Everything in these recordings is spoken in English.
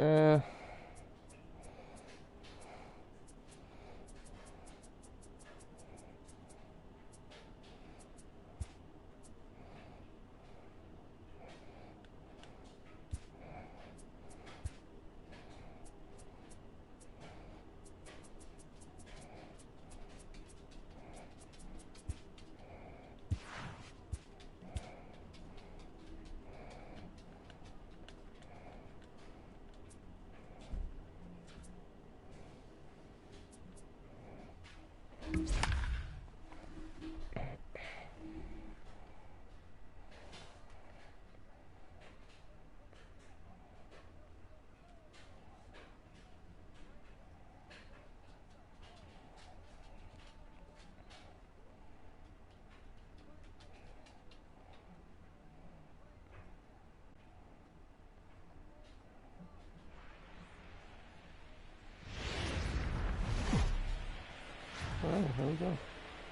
Here we go.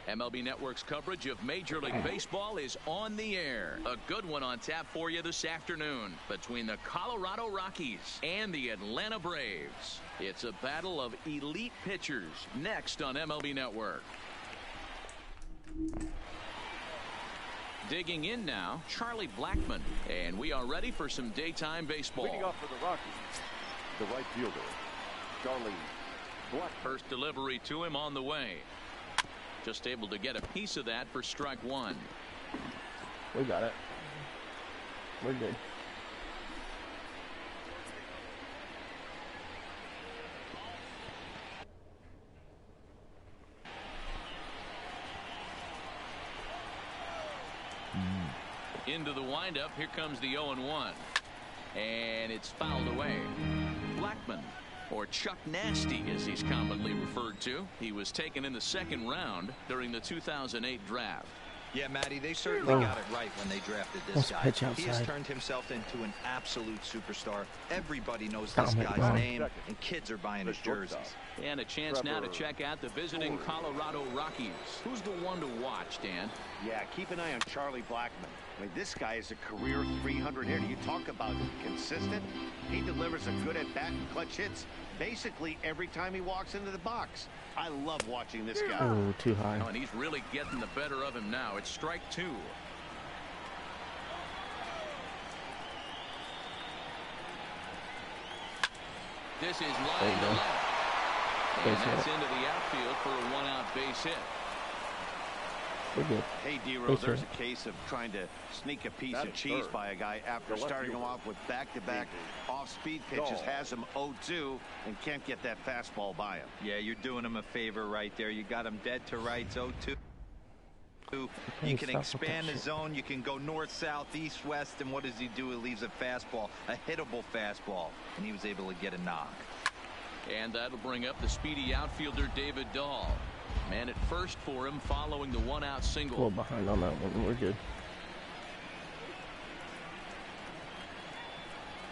MLB Network's coverage of Major League Baseball is on the air. A good one on tap for you this afternoon between the Colorado Rockies and the Atlanta Braves. It's a battle of elite pitchers next on MLB Network. Digging in now, Charlie Blackmon. And we are ready for some daytime baseball. Leading off for the Rockies, the right fielder, Charlie Blackmon. First delivery to him on the way. Just able to get a piece of that for strike one. We got it. We're good. Into the windup. Here comes the 0-1. And it's fouled away. Blackmon, or Chuck Nasty as he's commonly referred to. He was taken in the second round during the 2008 draft. Yeah, Matty, they certainly got it right when they drafted this guy. He has turned himself into an absolute superstar. Everybody knows this guy's name, and kids are buying his jerseys. And a chance now to check out the visiting Colorado Rockies. Who's the one to watch, Dan? Yeah, keep an eye on Charlie Blackmon. I mean, this guy is a career 300 hitter. You talk about consistent. He delivers a good at-bat and clutch hits basically every time he walks into the box. I love watching this guy. Oh, too high. Oh, and he's really getting the better of him now. It's strike two. This is line to left. And that's into the outfield for a one-out base hit. We're good. Hey, D-Rose, there's a case of trying to sneak a piece of cheese by a guy after starting him off with back-to-back off-speed pitches, has him 0-2, and can't get that fastball by him. Yeah, you're doing him a favor right there. You got him dead to rights, 0-2. You can expand the zone. You can go north, south, east, west, and what does he do? He leaves a fastball, a hittable fastball, and he was able to get a knock. And that'll bring up the speedy outfielder David Dahl. Man at first for him following the one-out single. Well, behind on that one. We're good.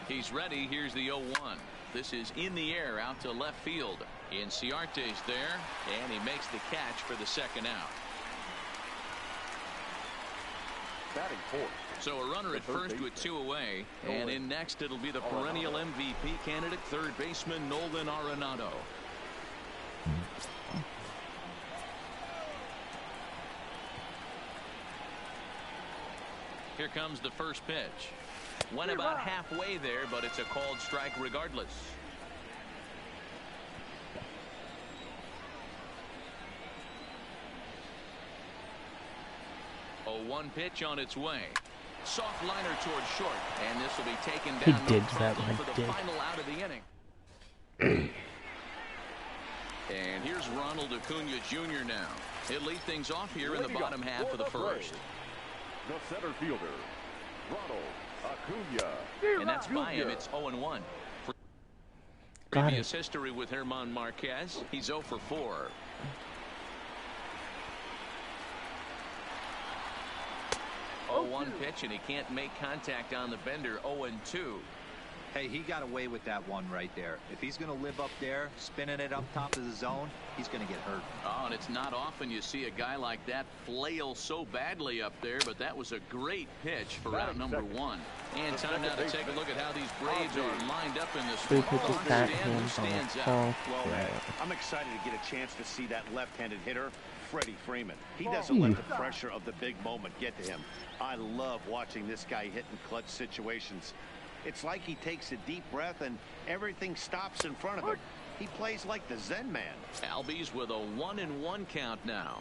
He's ready. Here's the 0-1. This is in the air out to left field. Inciarte's there, and he makes the catch for the second out. Batting fourth. So a runner at first with two away, and in next it'll be the perennial MVP candidate, third baseman Nolan Arenado. Here comes the first pitch. Went about halfway there, but it's a called strike regardless. 0-1 pitch on its way. Soft liner towards short, and this will be taken down. He digs that for the final out of the inning. And here's Ronald Acuna Jr. now. He'll lead things off here in the bottom half of the first. The center fielder, Ronald Acuna. And that's by him. It's 0-1. Previous history with German Marquez. He's 0 for 4. One pitch, and he can't make contact on the bender. 0-2. Hey, he got away with that one right there. If he's going to live up there, spinning it up top of the zone, he's going to get hurt. Oh, and it's not often you see a guy like that flail so badly up there, but that was a great pitch for route number 1. And time now to take a look at how these Braves are lined up in this one. Who stands out? Well, I'm excited to get a chance to see that left-handed hitter, Freddie Freeman. He doesn't let the pressure of the big moment get to him. I love watching this guy hit in clutch situations. It's like he takes a deep breath and everything stops in front of him. He plays like the Zen man. Albies with a 1-1 count now.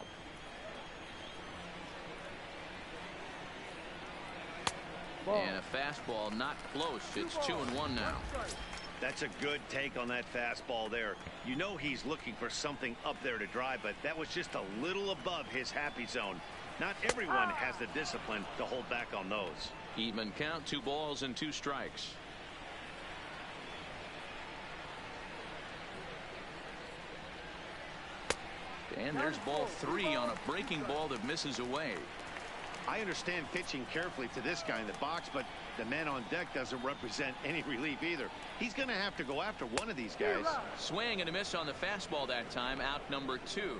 And a fastball not close. It's 2-1 now. That's a good take on that fastball there. You know he's looking for something up there to drive, but that was just a little above his happy zone. Not everyone has the discipline to hold back on those. Even count, 2 balls and 2 strikes. And there's ball 3 on a breaking ball that misses away. I understand pitching carefully to this guy in the box, but the man on deck doesn't represent any relief either. He's going to have to go after one of these guys. Swing and a miss on the fastball that time. Out number 2.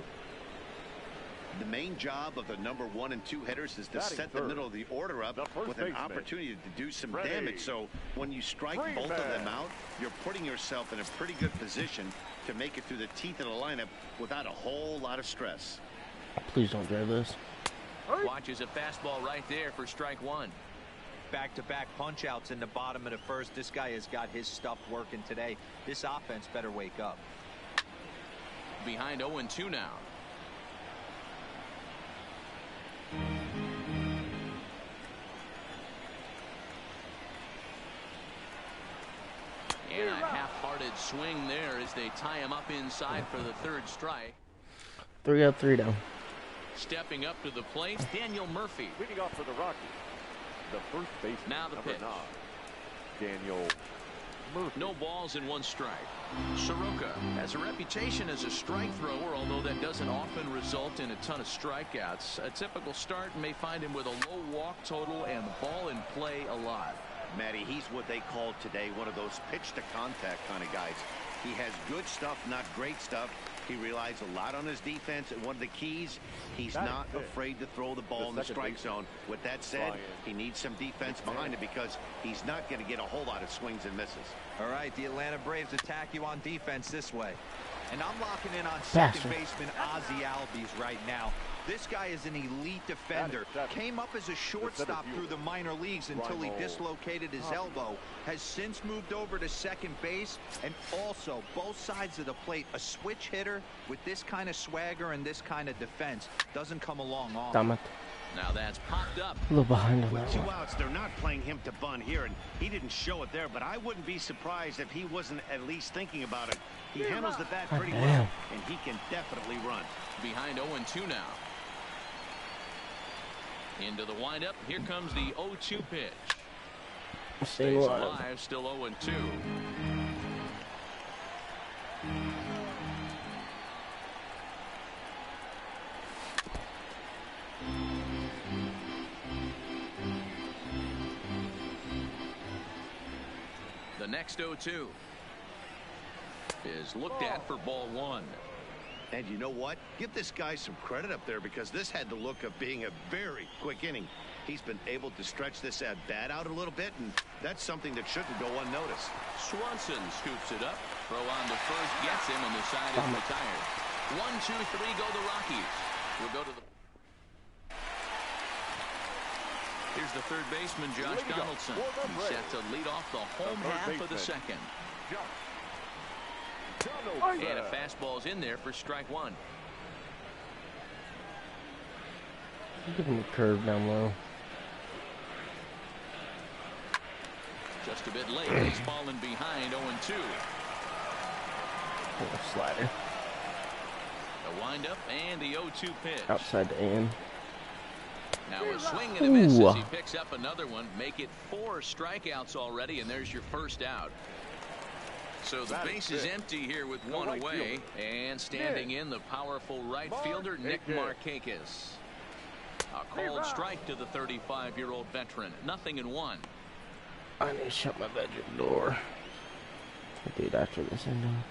The main job of the number 1 and 2 hitters is to set the middle of the order up with an opportunity to do some damage. So when you strike both of them out, you're putting yourself in a pretty good position to make it through the teeth of the lineup without a whole lot of stress. Please don't drive this. Watches a fastball right there for strike 1. Back-to-back punch-outs in the bottom of the first. This guy has got his stuff working today. This offense better wake up. Behind 0-2 now. And a half-hearted swing there as they tie him up inside for the 3rd strike. 3 up, 3 down. Stepping up to the plate, Daniel Murphy. Leading off for the Rockies, the first baseman, now the pitch. 9, Daniel Murphy. No balls and 1 strike. Soroka has a reputation as a strike thrower, although that doesn't often result in a ton of strikeouts. A typical start may find him with a low walk total and the ball in play a lot. Matty, he's what they call today one of those pitch to contact kind of guys. He has good stuff, not great stuff. He relies a lot on his defense, and one of the keys, he's not afraid to throw the ball in the strike zone. With that said, he needs some defense behind him because he's not going to get a whole lot of swings and misses. All right, the Atlanta Braves attack you on defense this way. And I'm locking in on second baseman Ozzie Albies right now. This guy is an elite defender. Came up as a shortstop through the minor leagues until he dislocated his elbow. Has since moved over to second base, and also both sides of the plate. A switch hitter with this kind of swagger and this kind of defense doesn't come along often. Damn it. Now that's popped up. A little behind on that With 2 one. outs, they're not playing him to bunt here, and he didn't show it there, but I wouldn't be surprised if he wasn't at least thinking about it. He handles the bat pretty well, and he can definitely run. Behind 0-2 now. Into the windup. Here comes the 0-2 pitch. Stay Stays alive. alive. Still 0-2. The next 0-2 is looked at for ball 1. And you know what? Give this guy some credit up there because this had the look of being a very quick inning. He's been able to stretch this at bat out a little bit, and that's something that shouldn't go unnoticed. Swanson scoops it up. Throw on the first gets him, and the side is retired. 1, 2, 3 go the Rockies. We'll go to the... Here's the 3rd baseman, Josh Donaldson. He's set to lead off the home half of the 2nd. And a fastball's in there for strike 1. Give him a curve down low. Just a bit late. He's fallen behind 0-2. Slider. The windup and the 0-2 pitch. Outside to Ian. Now a swing and a miss as he picks up another one. Make it 4 strikeouts already, and there's your first out. So the base is empty here with 1 away, and standing in the powerful right fielder Nick Markakis. A called strike to the 35-year-old veteran. 0-1. I need to shut my bedroom door. I'll do it after this ending.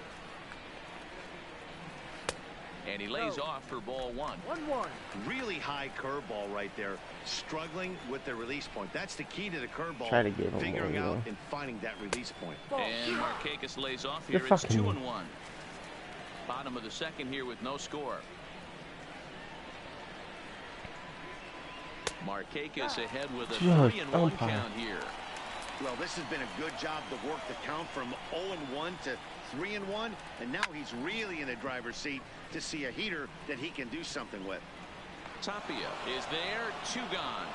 And he lays off for ball 1. 1-1. Really high curveball right there. Struggling with the release point. That's the key to the curveball. Try to give him figuring more, out though. and finding that release point. And Markakis lays off You're here. It's fucking 2-1. Bottom of the second here with no score. Markakis ahead with a 3-1 count here. Well, this has been a good job to work the count from 0-1 to 3-1, and now he's really in the driver's seat to see a heater that he can do something with. Tapia is there, 2 gone.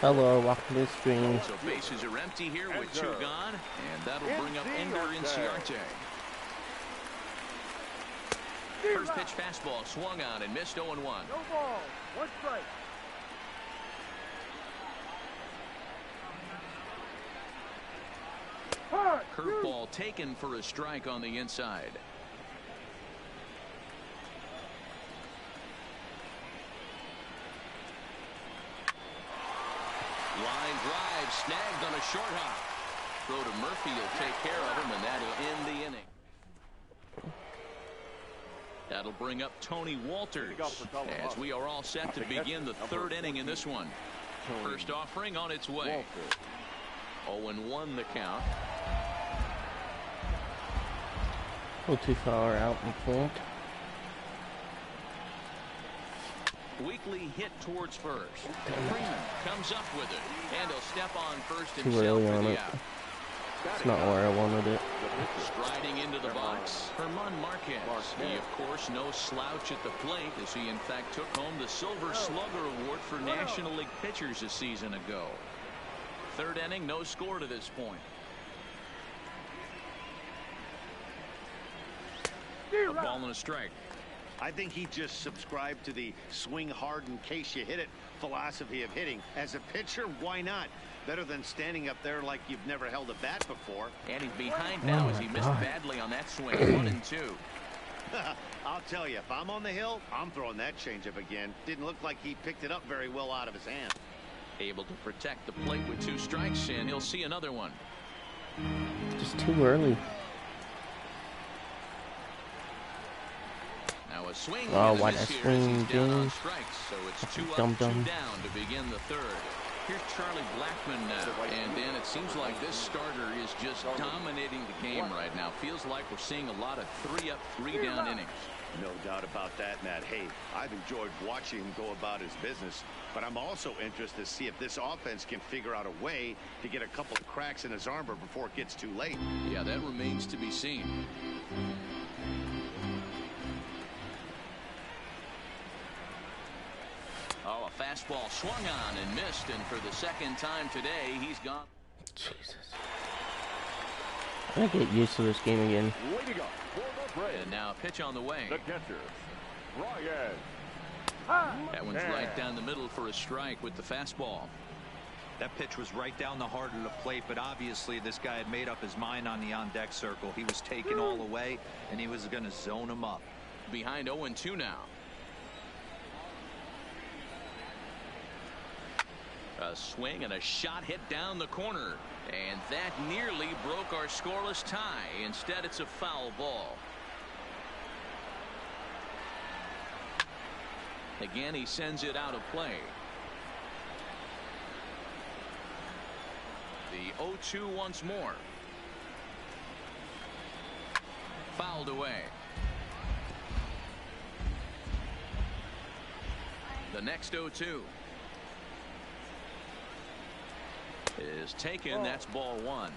Hello, welcome to the screen. So bases are empty here with 2 gone, and that'll bring up Ender Inciarte. First pitch fastball swung on and missed 0-1. No ball, 1 strike. Curveball taken for a strike on the inside. Line drive snagged on a short hop. Throw to Murphy will take care of him, and that'll end the inning. That'll bring up Tony Walters as we are all set to begin the 3rd inning in this one. First offering on its way. 0-1 the count. A little too far out in front. Weekly hit towards first. Freeman comes up with it, and he'll step on first Too himself early for on the it. out. It's not where I wanted it. Striding into the box, Herman Marquez. He, of course, no slouch at the plate as he, in fact, took home the Silver Slugger Award for National League pitchers a season ago. 3rd inning, no score to this point. A ball and a strike. I think he just subscribed to the swing hard in case you hit it philosophy of hitting. As a pitcher, why not? Better than standing up there like you've never held a bat before. And he's behind now as he missed badly on that swing. 1-2. I'll tell you, if I'm on the hill, I'm throwing that changeup again. Didn't look like he picked it up very well out of his hand. Able to protect the plate with 2 strikes, and he'll see another one. Just too early. Now a swing. Oh, and a why miss that here as he's swing, down on dude? strikes. So it's 2 up, Dum 2 dum. down to begin the 3rd. Here's Charlie Blackmon now, and Dan, it seems like this starter is just dominating the game right now. Feels like we're seeing a lot of 3-up, 3-down innings. No doubt about that, Matt. Hey, I've enjoyed watching him go about his business, but I'm also interested to see if this offense can figure out a way to get a couple of cracks in his armor before it gets too late. Yeah, that remains to be seen. Oh, a fastball swung on and missed, and for the 2nd time today, he's gone. Jesus. I get used to this game again. Waiting up for the break. And now a pitch on the way. The catcher, Ryan. That one's right down the middle for a strike with the fastball. That pitch was right down the heart of the plate, but obviously this guy had made up his mind on the on-deck circle. He was taken all away, and he was going to zone him up. Behind 0-2 now. A swing and a shot hit down the corner, and that nearly broke our scoreless tie. Instead, it's a foul ball. Again, he sends it out of play. The 0-2 once more. Fouled away. The next 0-2 is taken. That's ball 1.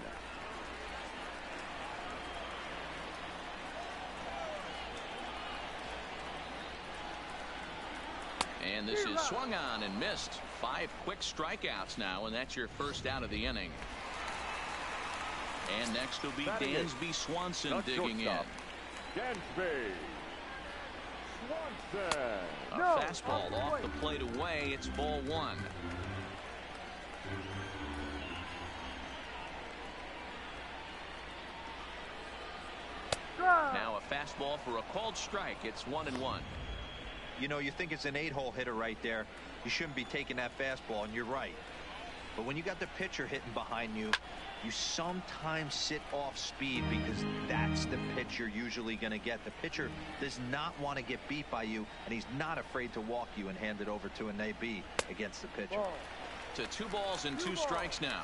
And this is swung on and missed. 5 quick strikeouts now, and that's your first out of the inning. And next will be Dansby Swanson digging in. Dansby Swanson. A fastball off the plate away. It's ball 1. Now a fastball for a called strike. It's 1-1. You know, you think it's an 8-hole hitter right there. You shouldn't be taking that fastball, and you're right. But when you got the pitcher hitting behind you, you sometimes sit off speed because that's the pitch you're usually going to get. The pitcher does not want to get beat by you, and he's not afraid to walk you and hand it over to an AB against the pitcher. To 2 balls and 2 strikes now.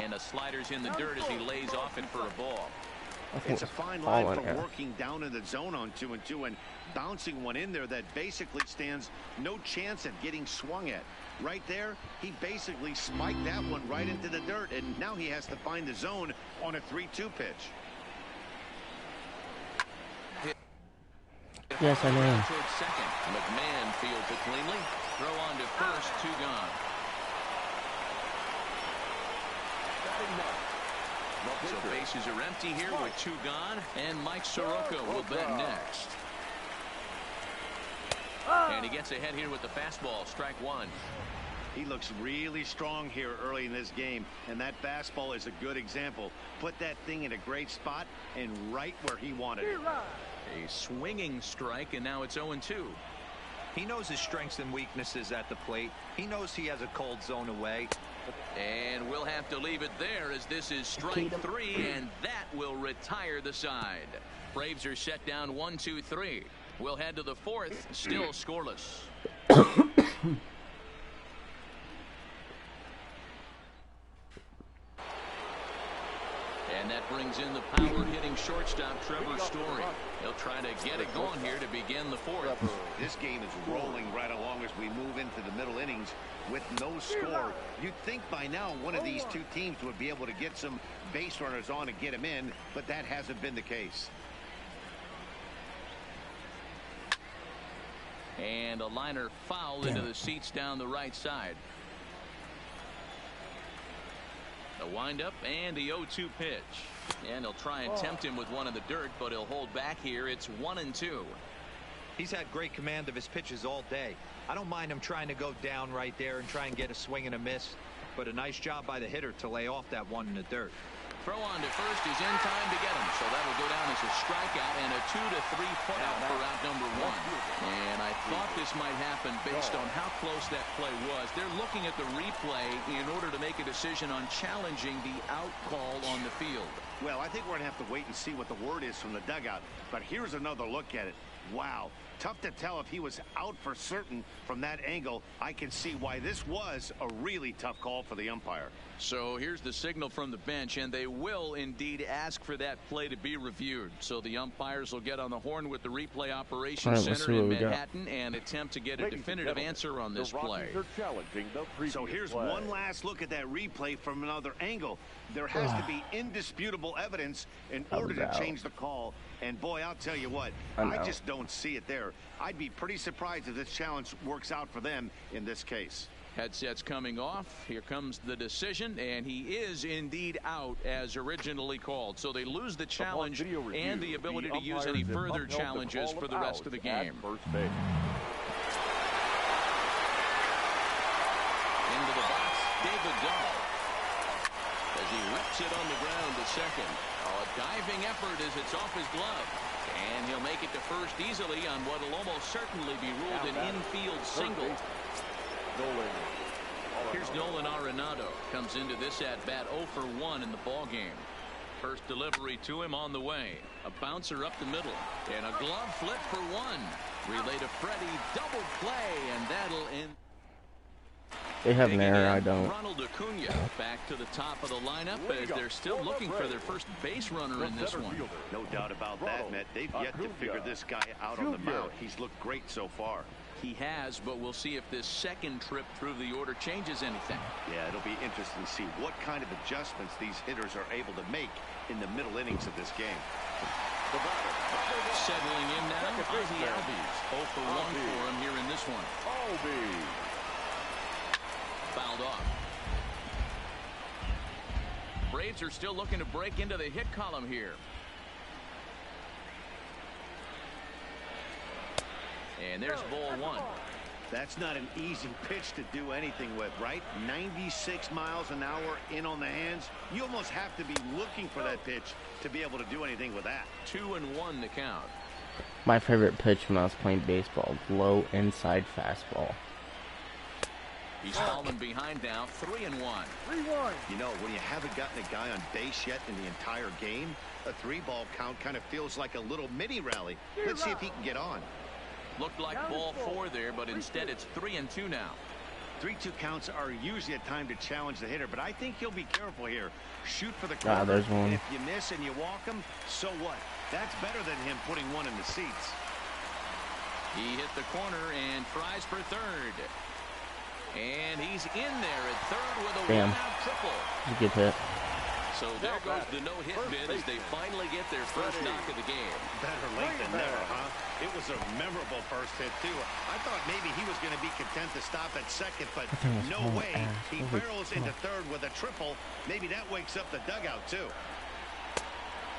And the slider's in the dirt as he lays off it for a ball. It's a fine line for working down in the zone on 2-2 and bouncing one in there that basically stands no chance at getting swung at. Right there, he basically spiked that one right into the dirt, and now he has to find the zone on a 3-2 pitch. Yes, I know. Towards second. McMahon fields it cleanly. Throw on to first, 2 gone. So bases are empty here with 2 gone, and Mike Soroka will bat next. And he gets ahead here with the fastball, strike 1. He looks really strong here early in this game, and that fastball is a good example. Put that thing in a great spot and right where he wanted it. A swinging strike, and now it's 0-2. He knows his strengths and weaknesses at the plate. He knows he has a cold zone away. And we'll have to leave it there as this is strike 3, and that will retire the side. Braves are set down 1-2-3. We'll head to the 4th, still scoreless. And that brings in the power-hitting shortstop, Trevor Story. He'll try to get it going here to begin the 4th. This game is rolling right along as we move into the middle innings with no score. You'd think by now one of these 2 teams would be able to get some base runners on and get them in, but that hasn't been the case. And a liner foul into the seats down the right side. The windup and the 0-2 pitch. And he'll try and tempt him with one in the dirt, but he'll hold back here. It's 1-2. He's had great command of his pitches all day. I don't mind him trying to go down right there and try and get a swing and a miss, but a nice job by the hitter to lay off that one in the dirt. Throw on to first is in time to get him, so that'll go down as a strikeout and a 2-3 putout for out number 1. And I thought this might happen based on how close that play was. They're looking at the replay in order to make a decision on challenging the out call on the field. Well, I think we're going to have to wait and see what the word is from the dugout. But here's another look at it. Wow. Tough to tell if he was out for certain from that angle. I can see why this was a really tough call for the umpire. So here's the signal from the bench, and they will indeed ask for that play to be reviewed. So the umpires will get on the horn with the replay operations center in Manhattan and attempt to get a definitive answer on this play. So here's one last look at that replay from another angle. There has to be indisputable evidence in order to change the call. And boy, I'll tell you what, I just don't see it there. I'd be pretty surprised if this challenge works out for them in this case. Headsets coming off. Here comes the decision, and he is indeed out as originally called. So they lose the challenge and the ability to use any further challenges for the rest of the game. Into the box, David Dahl, as he rips it on the ground to second. A diving effort as it's off his glove. And he'll make it to first easily on what will almost certainly be ruled an infield single. Here's Nolan Arenado. Comes into this at-bat 0 for 1 in the ballgame. First delivery to him on the way. A bouncer up the middle. And a glove flip for 1. Relay to Freddie. Double play. And that'll end. They have an error, I don't. Ronald Acuna back to the top of the lineup as they're still looking for their first base runner in this one. No doubt about that, Matt. They've yet to figure this guy out on the mound. He's looked great so far. He has, but we'll see if this second trip through the order changes anything. Yeah, it'll be interesting to see what kind of adjustments these hitters are able to make in the middle innings of this game. Settling in now, Ozzie Albies. 0 for 1 for him here in this one. Fouled off. Braves are still looking to break into the hit column here. And there's ball 1. That's not an easy pitch to do anything with, right? 96 miles an hour in on the hands. You almost have to be looking for that pitch to be able to do anything with that. 2-1 to count. My favorite pitch when I was playing baseball, low inside fastball. He's fallen behind now, 3-1. 3-1. You know, when you haven't gotten a guy on base yet in the entire game, a 3-ball count kind of feels like a little mini rally. Let's see if he can get on. Looked like ball 4 there, but instead it's 3-2 now. 3-2 counts are usually a time to challenge the hitter, but I think he'll be careful here. Shoot for the corner. There's one. If you miss and you walk him, so what? That's better than him putting one in the seats. He hit the corner and tries for third. And he's in there at third with a one-out triple. You get hit. So there goes the no-hit bid as they finally get their first knock of the game. Better late than never, huh? It was a memorable first hit, too. I thought maybe he was going to be content to stop at second, but no way. He barrels into third with a triple. Maybe that wakes up the dugout, too.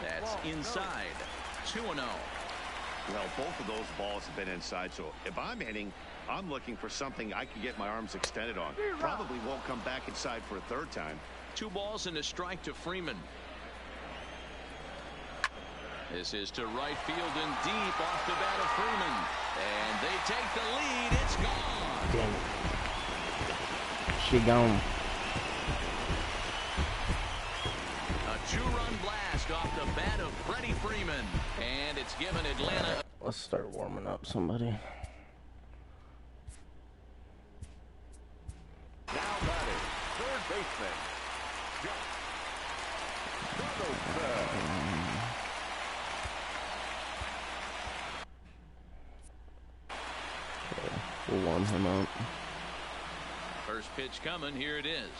That's inside. 2-0. Well, both of those balls have been inside, so if I'm hitting, I'm looking for something I can get my arms extended on. Probably won't come back inside for a third time. 2 balls and a strike to Freeman. This is to right field and deep off the bat of Freeman. And they take the lead. It's gone. Damn it. She gone. A 2-run blast off the bat of Freddie Freeman. And it's given Atlanta. Let's start warming up somebody. Now batting, third baseman. We'll warm him up. First pitch coming. Here it is.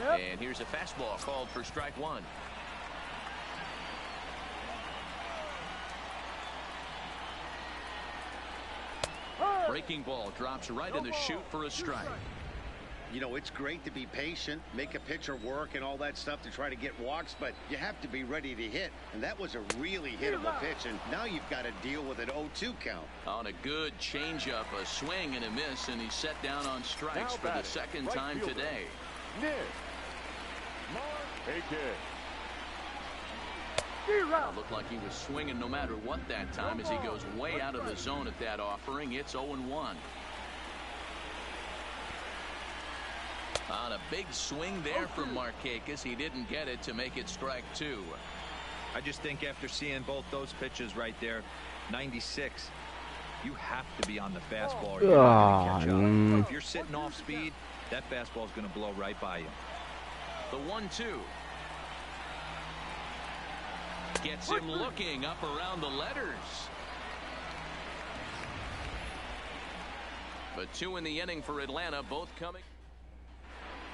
Yep. And here's a fastball called for strike 1. Breaking ball drops right in the chute for a strike. You know, it's great to be patient, make a pitcher work and all that stuff to try to get walks, but you have to be ready to hit. And that was a really hittable pitch, and now you've got to deal with an 0-2 count. On a good changeup, a swing and a miss, and he's set down on strikes for the second time today. Looked like he was swinging no matter what that time as he goes way out of the zone at that offering. It's 0-1. On a big swing there from Markakis. He didn't get it to make it strike 2. I just think after seeing both those pitches right there, 96, you have to be on the fastball or you're not going to catch up. If you're sitting off speed, that fastball is going to blow right by you. The 1-2. Gets him looking up around the letters. But 2 in the inning for Atlanta, both coming.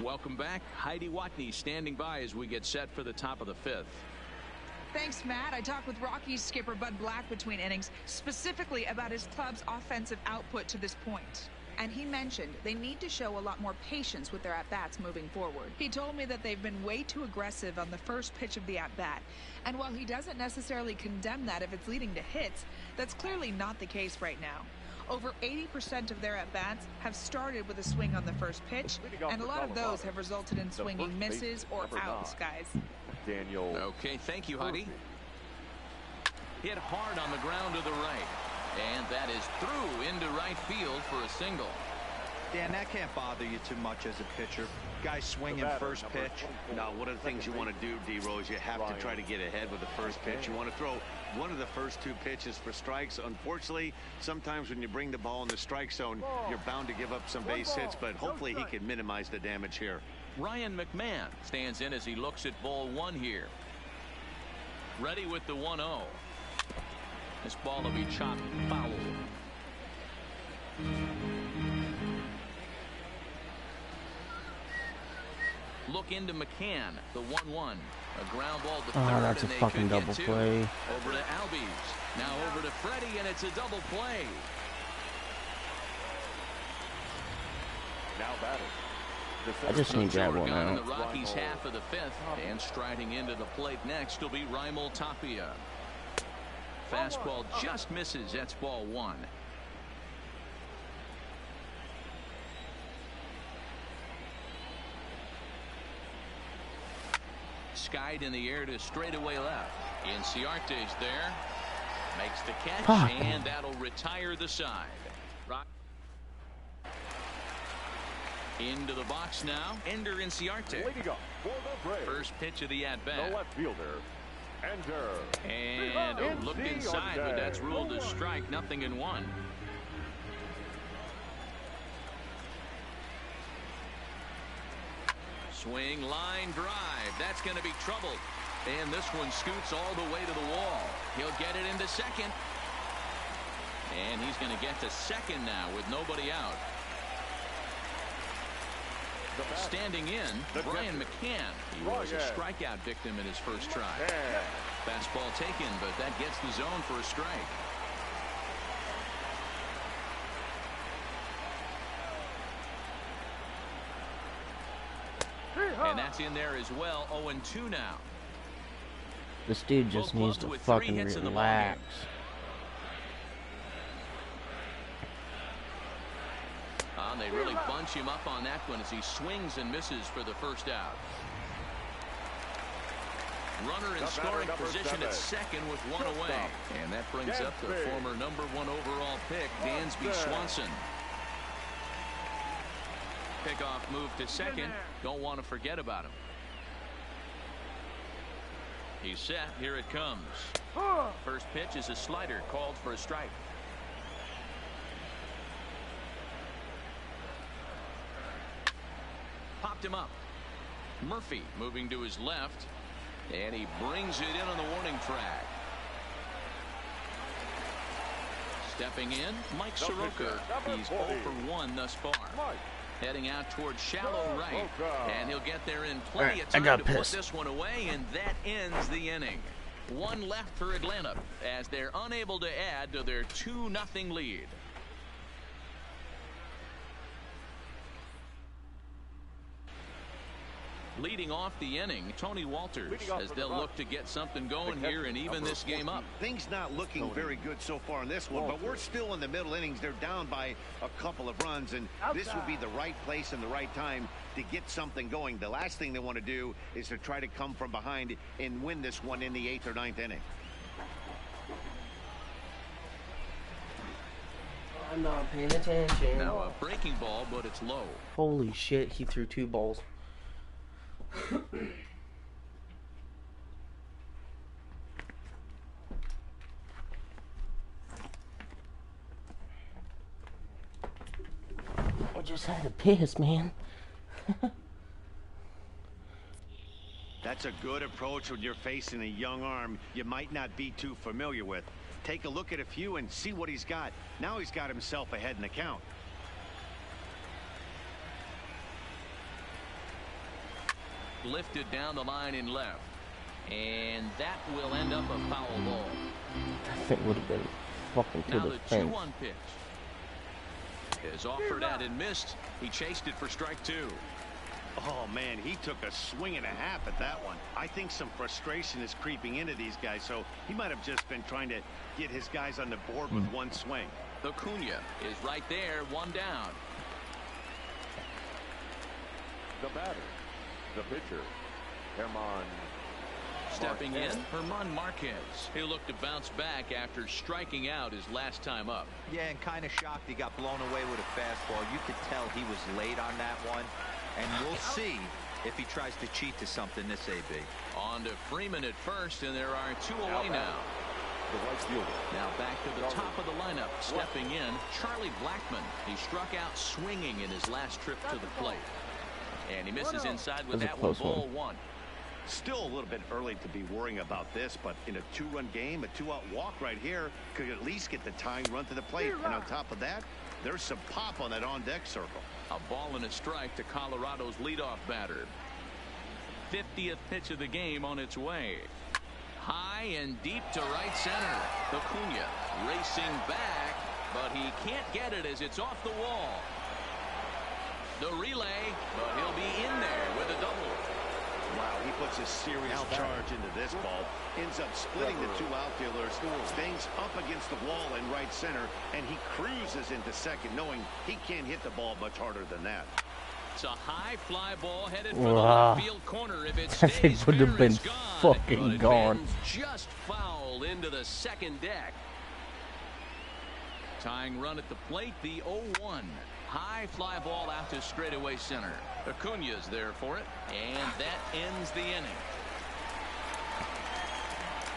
Welcome back. Heidi Watney standing by as we get set for the top of the 5th. Thanks, Matt. I talked with Rockies skipper Bud Black between innings, specifically about his club's offensive output to this point. And he mentioned they need to show a lot more patience with their at-bats moving forward. He told me that they've been way too aggressive on the first pitch of the at-bat. And while he doesn't necessarily condemn that if it's leading to hits, that's clearly not the case right now. Over 80% of their at-bats have started with a swing on the first pitch, and a lot of those have resulted in swinging misses or outs, guys. Daniel. Okay, thank you, Heidi. Hit hard on the ground to the right. And that is through into right field for a single. Dan, that can't bother you too much as a pitcher. Guy swinging first pitch. Now, one of the things you want to do, D-Rose, you have to try to get ahead with the first pitch. You want to throw one of the first 2 pitches for strikes. Unfortunately, sometimes when you bring the ball in the strike zone, you're bound to give up some base hits, but hopefully he can minimize the damage here. Ryan McMahon stands in as he looks at ball 1 here. Ready with the 1-0. This ball will be chopped foul. Look into McCann, the 1-1. A ground ball to third, that's a and they fucking could double get 2. play. Over to Albies. Now over to Freddie, and it's a double play. Now batting. I just need to grab one in out. the Rockies half of the 5th, and striding into the plate next will be Raimel Tapia. Fastball just misses. That's ball 1. skied in the air to straightaway left. Inciarte's there. Makes the catch, Fuck. and that'll retire the side. Into the box now, Ender Inciarte. Leading up for the Braves, First pitch of the at-bat. the left fielder, Ender. And looked inside, but that's ruled a strike. 0-1. Swing, line, drive. That's going to be trouble. And this one scoots all the way to the wall. He'll get it into second. And he's going to get to second now with nobody out. Standing in, Brian McCann. He was a strikeout victim in his first try. Fastball taken, but that gets the zone for a strike. And that's in there as well. 0-2 now. This dude just needs to fucking relax. They really bunch him up on that one as he swings and misses for the first out. Runner in scoring position at second with one away. And that brings up the former #1 overall pick, Dansby Swanson. Pickoff move to second. Don't want to forget about him. He's set. Here it comes. First pitch is a slider called for a strike. Popped him up. Murphy moving to his left, and he brings it in on the warning track. Stepping in, Mike Soroka. He's 0 for 1 thus far. Heading out towards shallow right, and he'll get there in plenty of time to put this one away, and that ends the inning. One left for Atlanta as they're unable to add to their 2-0 lead. Leading off the inning, Tony Walters, as they'll look to get something going here and even this game up. Things not looking very good so far in this one, but we're still in the middle innings. They're down by a couple of runs, and this would be the right place and the right time to get something going. The last thing they want to do is to try to come from behind and win this one in the 8th or 9th inning. I'm not paying attention. Now a breaking ball, but it's low. Holy shit, he threw 2 balls. I just had to piss, man. That's a good approach when you're facing a young arm you might not be too familiar with. Take a look at a few and see what he's got. Now he's got himself ahead in the count. Lifted down the line in left, and that will end up a foul ball. I think would have been fucking to Now the the fence. 2-1 pitch is offered at and missed. He chased it for strike 2. Oh man, he took a swing and a half at that one. I think some frustration is creeping into these guys, so he might have just been trying to get his guys on the board with one swing. Acuna is right there, 1 down. The batter, the pitcher, Herman. Stepping in, Herman Marquez. He'll look to bounce back after striking out his last time up. Yeah, and kind of shocked he got blown away with a fastball. You could tell he was late on that one. And we'll see if he tries to cheat to something this AB. On to Freeman at first, and there are 2 away now. The right fielder. Now back to the top of the lineup. Stepping in, Charlie Blackmon. He struck out swinging in his last trip to the plate. And he misses inside with that one, ball 1. Still a little bit early to be worrying about this, but in a 2-run game, a 2-out walk right here could at least get the tying run to the plate. And on top of that, there's some pop on that on-deck circle. A ball and a strike to Colorado's leadoff batter. 50th pitch of the game on its way. High and deep to right center. Acuna racing back, but he can't get it as it's off the wall. The relay, but he'll be in there with a double. Wow, he puts a serious charge into this ball. Ends up splitting the 2 outfielders. Stays up against the wall in right center, and he cruises into second, knowing he can't hit the ball much harder than that. It's a high fly ball headed for the Wow. left field corner. If it That thing stays would have fair, been it's gone. fucking But it gone. bends just foul into the second deck. Tying run at the plate, the 0-1. High fly ball out to straightaway center. Acuna's there for it, and that ends the inning.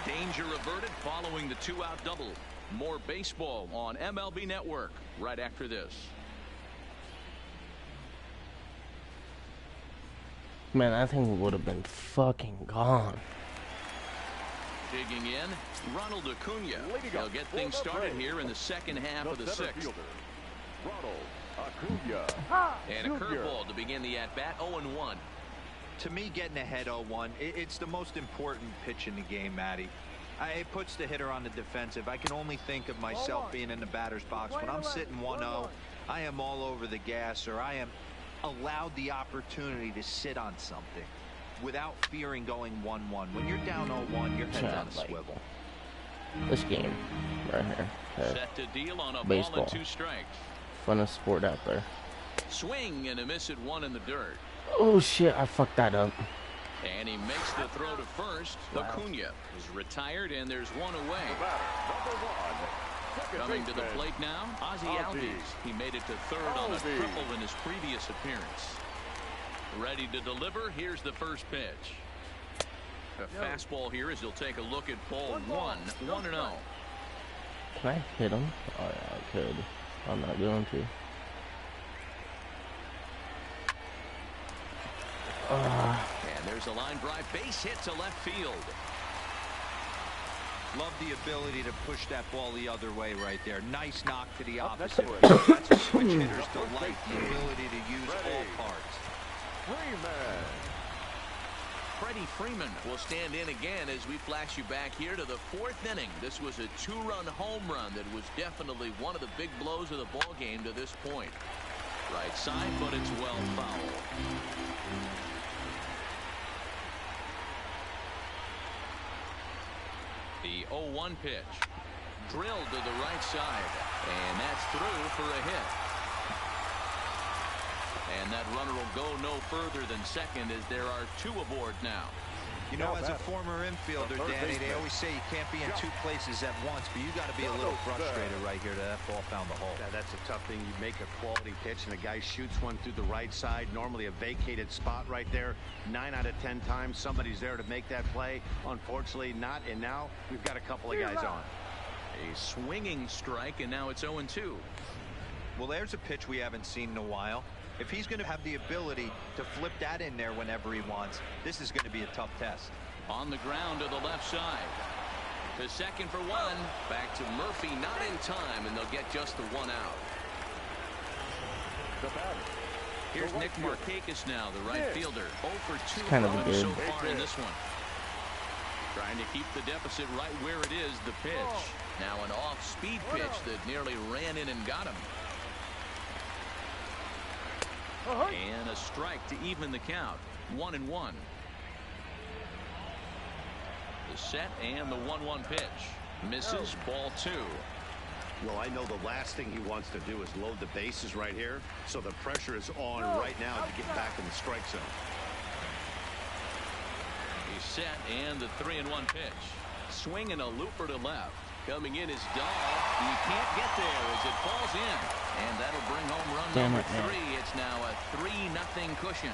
Danger averted following the 2-out double. More baseball on MLB Network right after this. Man, that thing would have been fucking gone. Digging in, Ronald Acuna. He'll get things started here in the second half of the sixth. Ronald Acuna. And a curveball to begin the at-bat, 0-1. To me, getting ahead 0-1, it's the most important pitch in the game, Matty. It puts the hitter on the defensive. I can only think of myself being in the batter's box. When I'm sitting 1-0, I am all over the gas, or I am allowed the opportunity to sit on something without fearing going 1-1. When you're down 0-1, your head's on a swivel. This game right here. Set to deal on a Baseball. ball and 2 strikes. Funnest sport out there. Swing and a miss at 1 in the dirt. Oh shit, I fucked that up. And he makes the throw to first. Acuna is retired, and there's 1 away. Coming to the plate now, Ozzie Albies. He made it to third on a triple in his previous appearance. Ready to deliver. Here's the first pitch. A fastball here as he'll take a look at ball 1. 1-0. Can I hit him? Oh yeah, I could. I'm not going to. And there's a line drive base hit to left field. Love the ability to push that ball the other way right there. Nice knock to the opposite. That's a switch hitter's delight, the ability to use all parts. Freddie Freeman will stand in again as we flash you back here to the 4th inning. This was a 2-run home run that was definitely one of the big blows of the ball game to this point. Right side, but it's well foul. The 0-1 pitch. Drilled to the right side. And that's through for a hit. And that runner will go no further than second as there are 2 aboard now. You know, as a former infielder, Danny, they always say you can't be in 2 places at once, but you got to be a little frustrated right here that ball found the hole. Yeah, that's a tough thing. You make a quality pitch and a guy shoots one through the right side, normally a vacated spot right there. 9 out of 10 times somebody's there to make that play. Unfortunately not, and now we've got a couple of guys on. A swinging strike, and now it's 0-2. Well, there's a pitch we haven't seen in a while. If he's going to have the ability to flip that in there whenever he wants, this is going to be a tough test. On the ground to the left side. To second for 1. Back to Murphy, not in time, and they'll get just the 1 out. Here's Nick Markakis now, the right fielder. 0 for 2 kind of from him good. so far in this one. Trying to keep the deficit right where it is, the pitch. Now an off-speed pitch that nearly ran in and got him. And a strike to even the count. 1-1. The set and the 1-1 pitch. Misses, ball 2. Well, I know the last thing he wants to do is load the bases right here, so the pressure is on right now to get back in the strike zone. He's set, and the 3-1 pitch. Swinging a looper to left. Coming in is Dahl. You can't get there as it falls in. And that'll bring home run number 3. It's now a 3-0 cushion.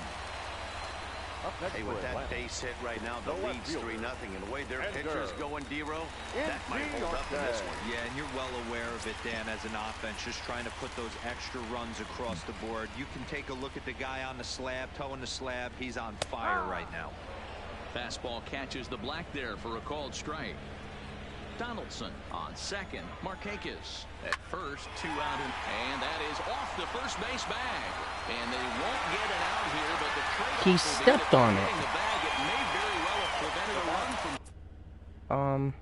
Hey, with that base hit right now, the lead's 3-0. And the way their pitcher's going, D-Row, that might hold up in this one. Yeah, and you're well aware of it, Dan, as an offense, just trying to put those extra runs across the board. You can take a look at the guy on the slab, toeing the slab. He's on fire right now. Fastball catches the black there for a called strike. Donaldson on second. Markakis at first, 2 out, and that is off the first base bag. And they won't get it out here, but the trade He stepped on it. The bag, it may very well have prevented a run from.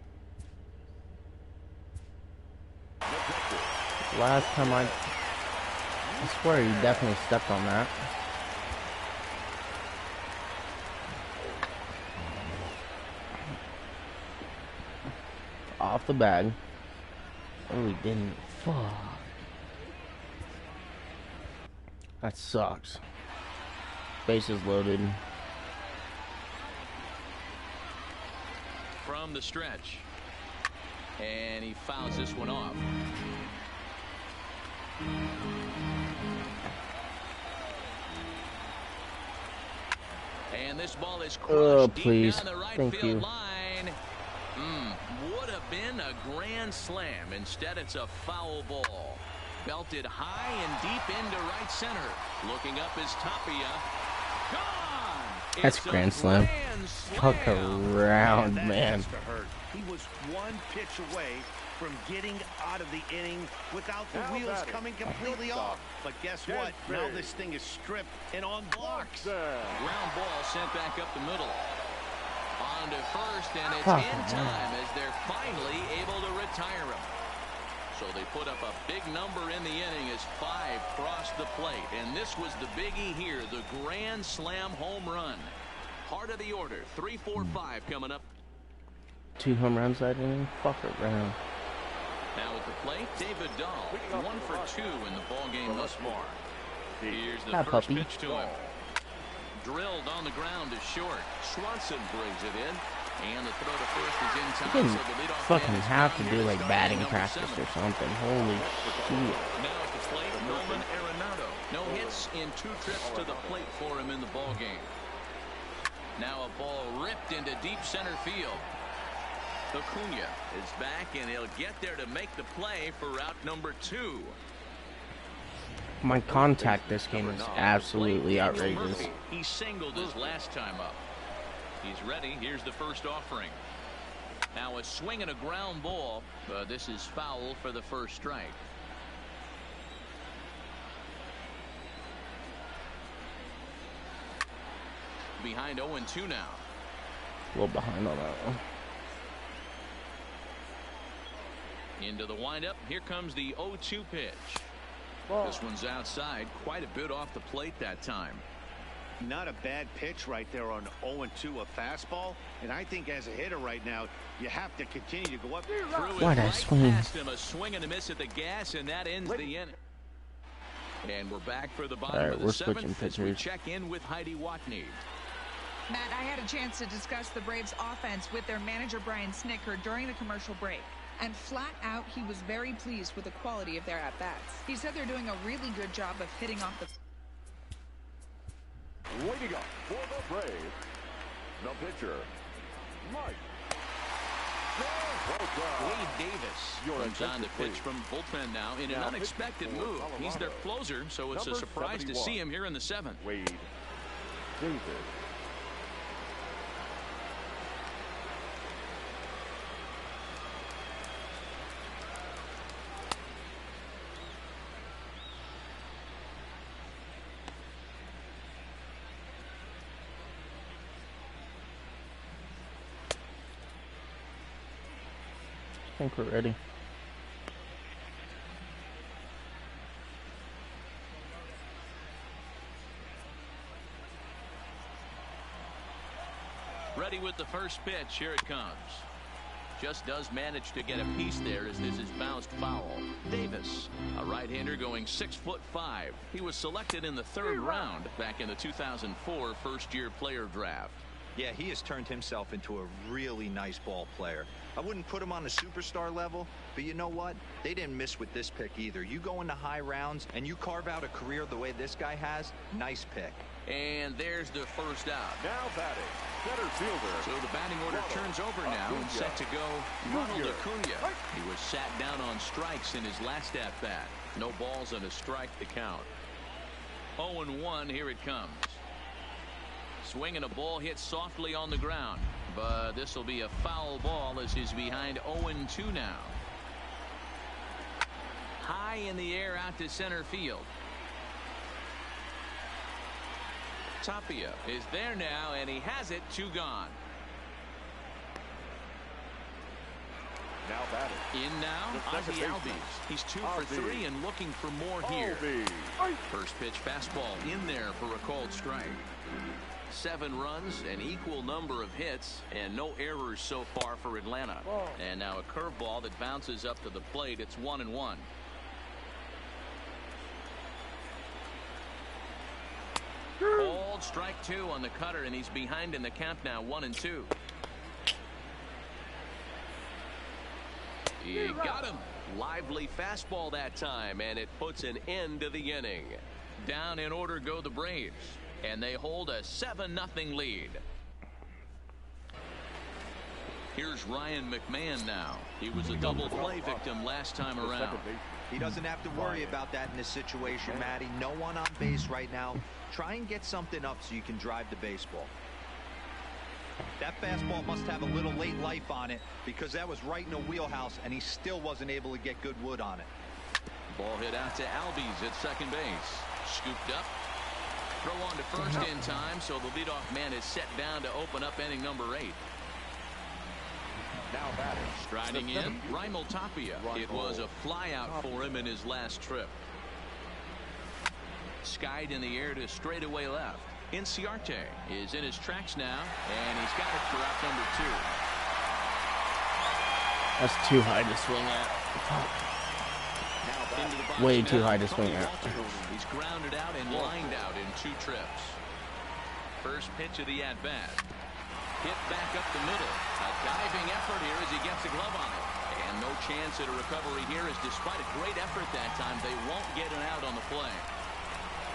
Last time I swear he definitely stepped on that. Off the bag. Oh, he didn't. Fuck. That sucks. Bases loaded. From the stretch. And he fouls this one off. And this ball is crushed deep down the right field line. Would have been a grand slam. Instead, it's a foul ball. Belted high and deep into right center. Looking up is Tapia. Gone! That's a grand slam. Fuck around, man. He was one pitch away from getting out of the inning without the wheels coming completely off. But guess what? Now this thing is stripped and on blocks. Ground ball sent back up the middle. On to first, and it's in time as they're finally able to retire him. So they put up a big number in the inning as 5 crossed the plate. And this was the biggie here, the grand slam home run. Heart of the order, 3, 4, 5 coming up. 2 home runs that inning? Fuck around. Now at the plate, David Dahl, 1 for 2 in the ball game thus far. Here's the first pitch to him. Drilled on the ground is short. Swanson brings it in. And the throw to first is in time. You fucking have to do like batting practice or something. Holy shit. Now at the plate, Nolan Arenado. No hits in 2 trips to the plate for him in the ball game. Now a ball ripped into deep center field. Acuna is back, and he'll get there to make the play for route number 2. My contact this game is absolutely outrageous. He singled his last time up. He's ready. Here's the first offering. Now a swing and a ground ball, but this is foul for the first strike. Behind 0-2 now. A little behind on that one. Into the windup. Here comes the 0-2 pitch. This one's outside, quite a bit off the plate that time. Not a bad pitch right there on 0-2, a fastball. And I think as a hitter right now, you have to continue to go up. What a swing. Past him, a swing and a miss at the gas, and that ends the inning. And we're back for the bottom of the 7th as we check in with Heidi Watney. Matt, I had a chance to discuss the Braves offense with their manager Brian Snitker during the commercial break. And flat out, he was very pleased with the quality of their at-bats. He said they're doing a really good job of hitting off the... Waiting up for the Braves, the pitcher, Mike. Wade Davis comes on to pitch from bullpen now in an unexpected move. He's their closer, so it's a surprise to see him here in the 7th. Wade Davis. I think we're ready. Ready with the first pitch. Here it comes. Just does manage to get a piece there as this is bounced foul. Davis, a right-hander going 6'5". He was selected in the 3rd round back in the 2004 first-year player draft. Yeah, he has turned himself into a really nice ball player. I wouldn't put him on the superstar level, but you know what? They didn't miss with this pick either. You go into high rounds and you carve out a career the way this guy has, nice pick. And there's the first out. Now batting, center fielder. So the batting order turns over now and set to go Ronald Acuna. He was sat down on strikes in his last at-bat. No balls and a strike to count. 0-1, here it comes. Swing and a ball hit softly on the ground, but this will be a foul ball as he's behind 0-2 now. High in the air out to center field. Tapia is there now, and he has it. 2 gone. Now batting. In now, Ozzie Albies. He's 2 for 3 and looking for more here. First pitch fastball in there for a called strike. 7 runs, an equal number of hits, and no errors so far for Atlanta. And now a curveball that bounces up to the plate. It's 1-1. Called strike 2 on the cutter, and he's behind in the count now, 1-2. He got him. Lively fastball that time, and it puts an end to the inning. Down in order go the Braves, and they hold a 7-0 lead. Here's Ryan McMahon now. He was a double play victim last time around. He doesn't have to worry about that in this situation, Matty. No one on base right now. Try and get something up so you can drive the baseball. That fastball must have a little late life on it because that was right in the wheelhouse, and he still wasn't able to get good wood on it. Ball hit out to Albies at second base. Scooped up. Throw on to first in time, so the leadoff man is set down to open up inning number 8. Now batting. Striding in, Raimel Tapia. It was a flyout for him in his last trip. Skied in the air to straightaway left. Inciarte is in his tracks now, and he's got it for out number 2. That's too high to swing at. Way too high to swing at. He's grounded out and lined out in 2 trips. First pitch of the at-bat. Hit back up the middle. A diving effort here as he gets a glove on it. And no chance at a recovery here, as despite a great effort that time, they won't get an out on the play.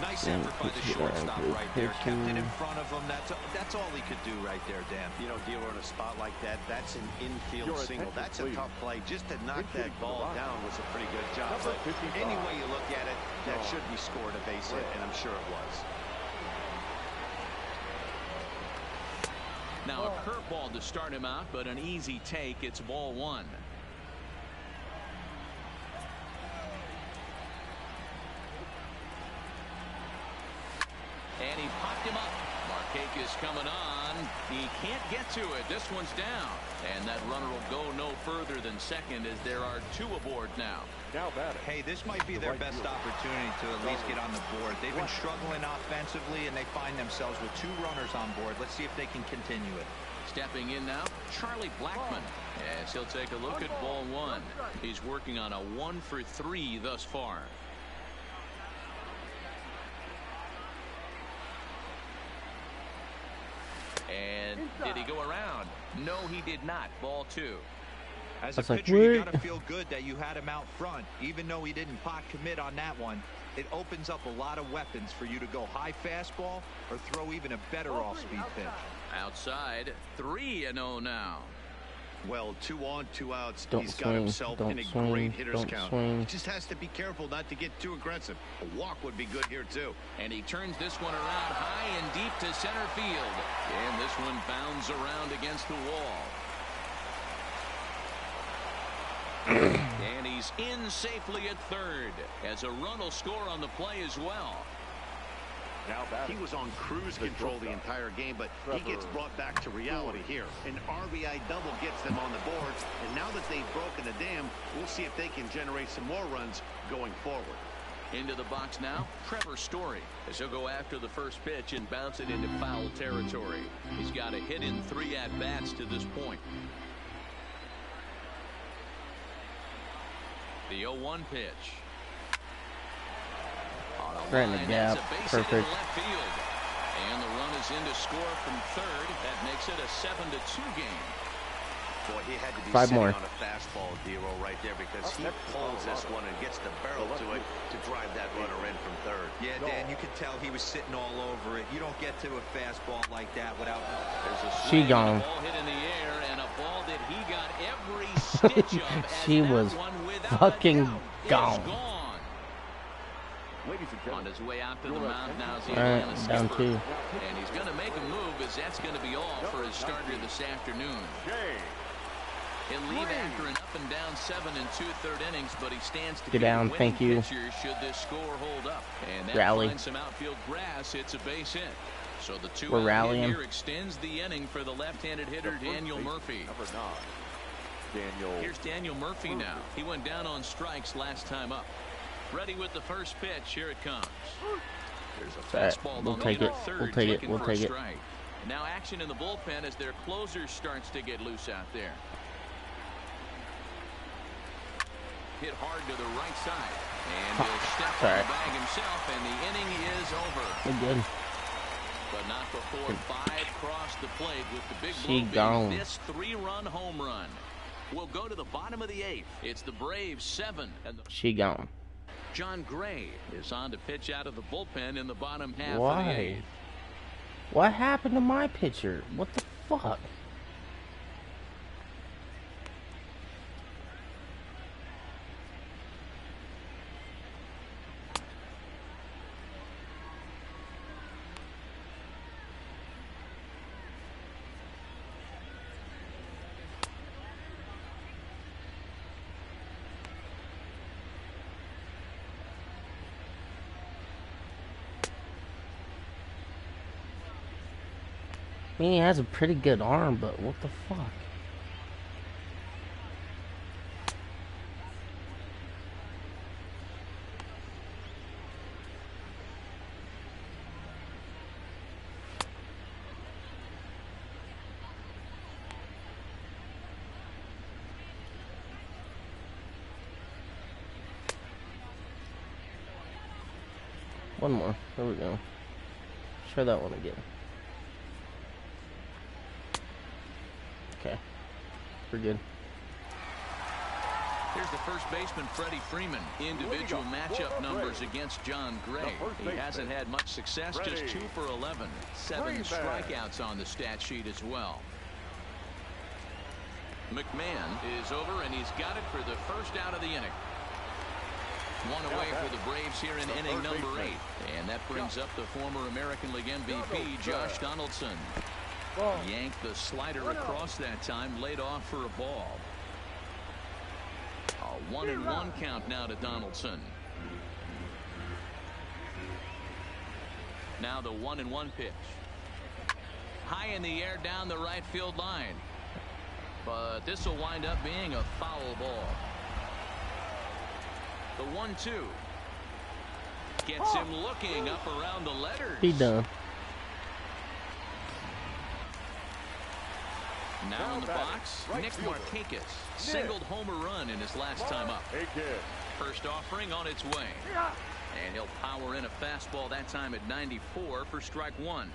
Nice effort by the shortstop right there. Kept it in front of him. That's all he could do right there, Dan. You know, dealer in a spot like that, that's an infield single. That's a tough play. Just to knock that ball down was a pretty good job. But any way you look at it, that should be scored a base hit, and I'm sure it was. Now a curveball to start him out, but an easy take. It's ball 1. And he popped him up. Markakis coming on. He can't get to it. This one's down. And that runner will go no further than second, as there are 2 aboard now. Hey, this might be their best opportunity to at least get on the board. They've been struggling offensively, and they find themselves with 2 runners on board. Let's see if they can continue it. Stepping in now, Charlie Blackmon, as he'll take a look at ball 1. He's working on a 1 for 3 thus far. And did he go around? No, he did not. Ball 2. As a pitcher, you got to feel good that you had him out front. Even though he didn't pot commit on that one, it opens up a lot of weapons for you to go high fastball or throw even a better off-speed pitch. Outside, 3-0 now. Well, 2 on, 2 outs. He's got himself in a great hitter's count. He just has to be careful not to get too aggressive. A walk would be good here, too. And he turns this one around high and deep to center field. And this one bounds around against the wall. And he's in safely at third, as a run will score on the play as well. He was on cruise control the entire game, but he gets brought back to reality here. An RBI double gets them on the board, and now that they've broken the dam, we'll see if they can generate some more runs going forward. Into the box now, Trevor Story, as he'll go after the first pitch and bounce it into foul territory. He's got a hit in 3 at-bats to this point. The 0-1 pitch. Right in the gap. Perfect. Left field. And the run is in to score from third. That makes it a 7-2 game. Boy, he had to be 5 sitting more. on a fastball, Dero, right there, because he pulls this one and gets the barrel to it to drive that runner in from third. Yeah, Dan, you could tell he was sitting all over it. You don't get to a fastball like that without... There's a She gone. Ball hit in the air, and a ball that he got every stitch of. She was fucking gone. On his way out to the mound now is the Atlanta down skipper. 2. And he's going to make a move, as that's going to be all for his starter this afternoon. He'll leave after an up and down 7 2/3 innings, but he stands to Get down, be the thank you. pitcher should this score hold up. And that Rally. finds some outfield grass. It's a base hit. So the 2 We're rallying. here extends the inning for the left-handed hitter Daniel Murphy. Here's Daniel Murphy now. He went down on strikes last time up. Ready with the first pitch. Here it comes. There's a fastball. We'll take it. We'll take it. We'll take it. Now action in the bullpen as their closer starts to get loose out there. Hit hard to the right side. And he'll step on the bag himself, and the inning is over. We're good. But not before 5 crossed the plate with the big She blow being this 3-run home run. We'll go to the bottom of the 8th. It's the Braves 7. And She gone. John Gray is on to pitch out of the bullpen in the bottom half of the Why? 8th. What happened to my pitcher? What the fuck? I mean, he has a pretty good arm, but what the fuck? One more. There we go. Try that one again. Okay. We're good. Here's the first baseman, Freddie Freeman. Individual matchup numbers against John Gray. He hasn't had much success, just 2 for 11. 7 strikeouts on the stat sheet as well. McMahon is over, and he's got it for the first out of the inning. One away for the Braves here in inning number 8. And that brings up the former American League MVP, Josh Donaldson. Yanked the slider across that time, laid off for a ball. A 1-1 count now to Donaldson. Now the 1-1 pitch. High in the air down the right field line. But this will wind up being a foul ball. The 1-2. Gets him looking up around the letters. He done. Now in the box, Nick Markakis singled homer run in his last time up. First offering on its way. And he'll power in a fastball that time at 94 for strike 1.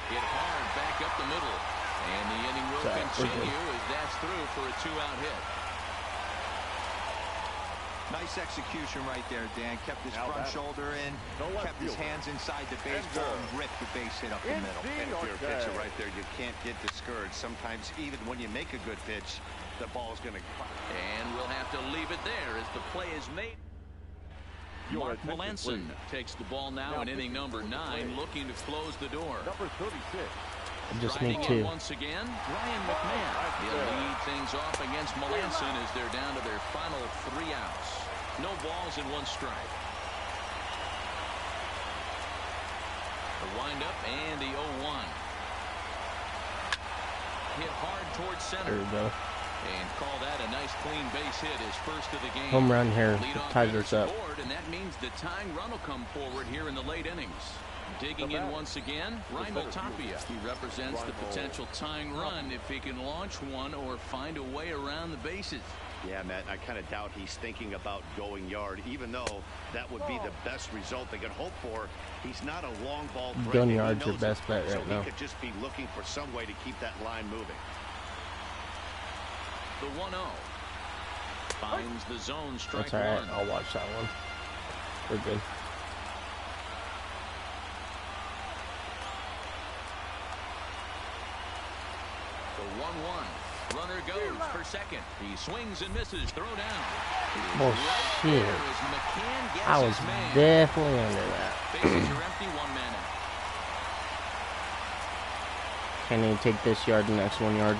Hit hard back up the middle. And the inning will continue as that's through for a 2-out hit. Nice execution right there, Dan. Kept his front shoulder in, kept his hands inside the baseball, and ripped the base hit up the middle. And if you're a pitcher right there, you can't get discouraged. Sometimes even when you make a good pitch, the ball's going to... And we'll have to leave it there as the play is made. Mark Melanson takes the ball now in inning number 9, looking to close the door. Number 36. I just need Riding in 2. once again, Ryan McMahon. He'll lead things off against Melanson as they're down to their final 3 outs. No balls and 1 strike. The windup and the 0-1. Hit hard towards center. There we go. And call that a nice clean base hit, his first of the game. Home run here. Leadoff Tigers up. scored, and that means the tying run will come forward here in the late innings. Digging in once again, Raimel Tapia. He represents the potential tying run if he can launch one or find a way around the bases. Yeah, Matt, I kind of doubt he's thinking about going yard, even though that would be the best result they could hope for. He's not a long ball threat. Gun yard's your best bet right now. So he could just be looking for some way to keep that line moving. The 1-0. Finds the zone, strike That's all right. 1. I'll watch that one. We're good. The 1-1. Runner goes for second. He swings and misses. Throw down. Oh, Right shit. there as McCann gets I was his man. definitely under that. Bases are empty, 1 man out. Can't even take this yard, the next 1 yard.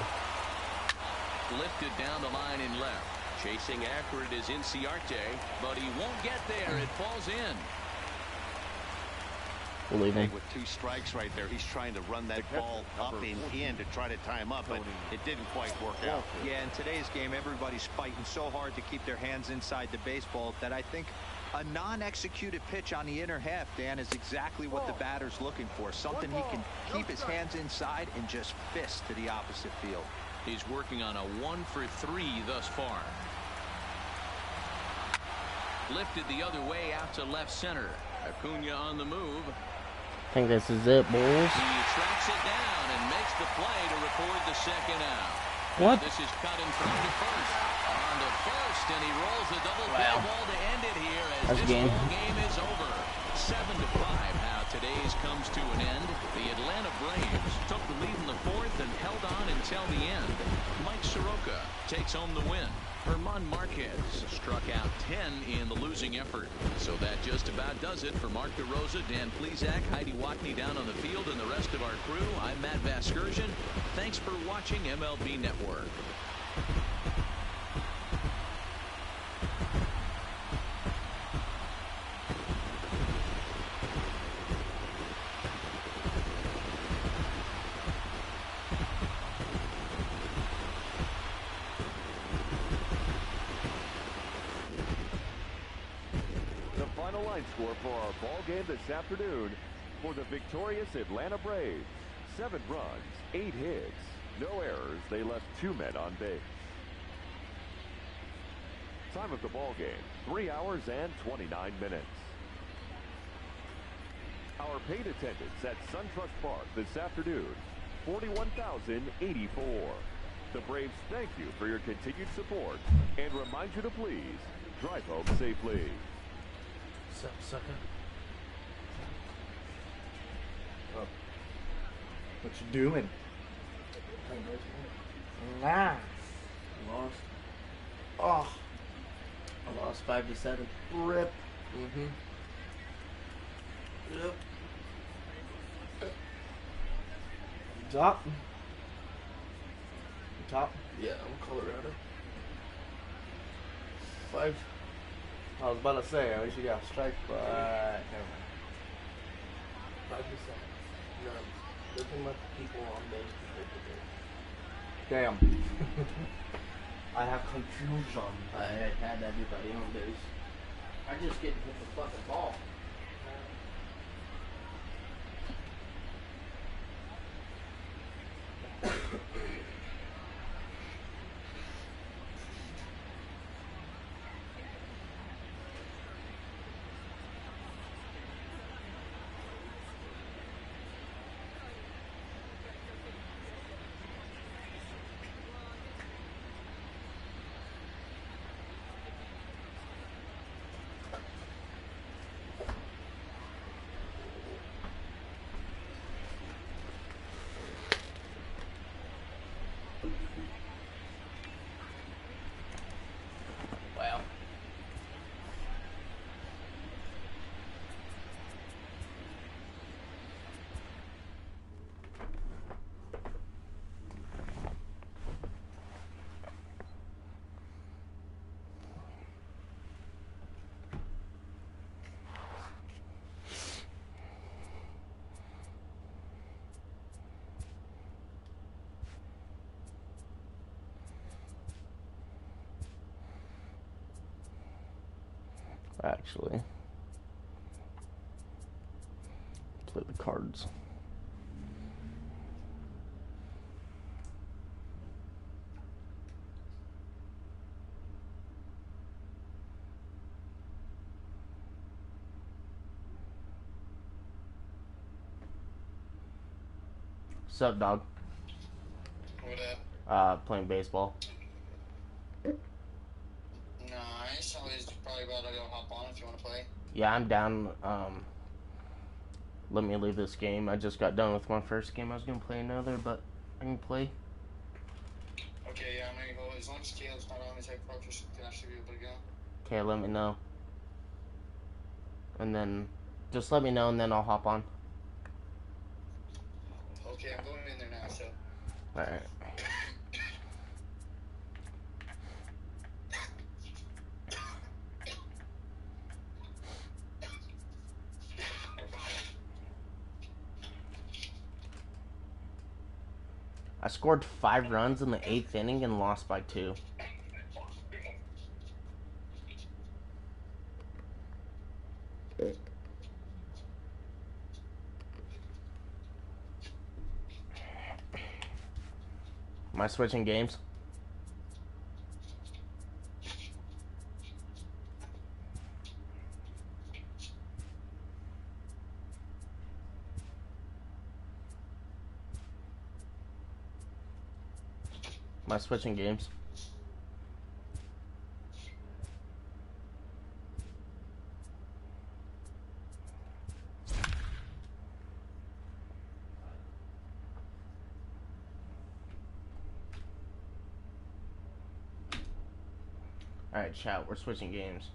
Lifted down the line in left. Chasing after it is Inciarte, but he won't get there. It falls in. We'll leave him. With 2 strikes right there, he's trying to run that ball up and in to try to tie him up, but it didn't quite work out. Yeah, in today's game, everybody's fighting so hard to keep their hands inside the baseball that I think a non-executed pitch on the inner half, Dan, is exactly what the batter's looking for. Something he can keep his hands inside and just fist to the opposite field. He's working on a 1 for 3 thus far. Lifted the other way out to left center. Acuna on the move. I think this is it, boys. He tracks it down and makes the play to record the second out. What? This is cut and thrown to first. On to first, and he rolls a double play ball to end it here as That's this game. ball game is over. 7-5, how today's comes to an end. The Atlanta Braves took the lead in the fourth and held on until the end. Mike Soroka takes home the win. Herman Marquez struck out 10 in the losing effort. So that just about does it for Mark DeRosa, Dan Plesac, Heidi Watney down on the field, and the rest of our crew. I'm Matt Vasgersian. Thanks for watching MLB Network. Line score for our ball game this afternoon for the victorious Atlanta Braves. 7 runs, 8 hits, no errors. They left 2 men on base. Time of the ball game, 3 hours and 29 minutes. Our paid attendance at SunTrust Park this afternoon, 41,084. The Braves thank you for your continued support and remind you to please drive home safely. What's up, sucker? Oh. What you doing? Nah. Lost. Oh. I lost 5-7. Rip. Yep. Top. Top. Yeah, I'm Colorado. 5. I was about to say, I wish you got a strike, but never mind. 5-7. No, looking at the people on base. Damn. I have confusion. I had everybody on base. I just get hit the fucking ball. Wow. Actually, play the cards. What's up, dog? What up? Playing baseball. Nice. I was probably about to go hop on if you want to play. Yeah, I'm down. Let me leave this game. I just got done with my first game. I was gonna play another, but I can play. Okay, yeah, I'm gonna go. As long as Kayla's not on the tech focus, can actually be able to go. Okay, let me know. And then, just let me know, and then I'll hop on. Okay, I'm going in there now, so. Alright. I scored 5 runs in the 8th inning and lost by 2. Am I switching games? Am I switching games? Alright, chat, we're switching games.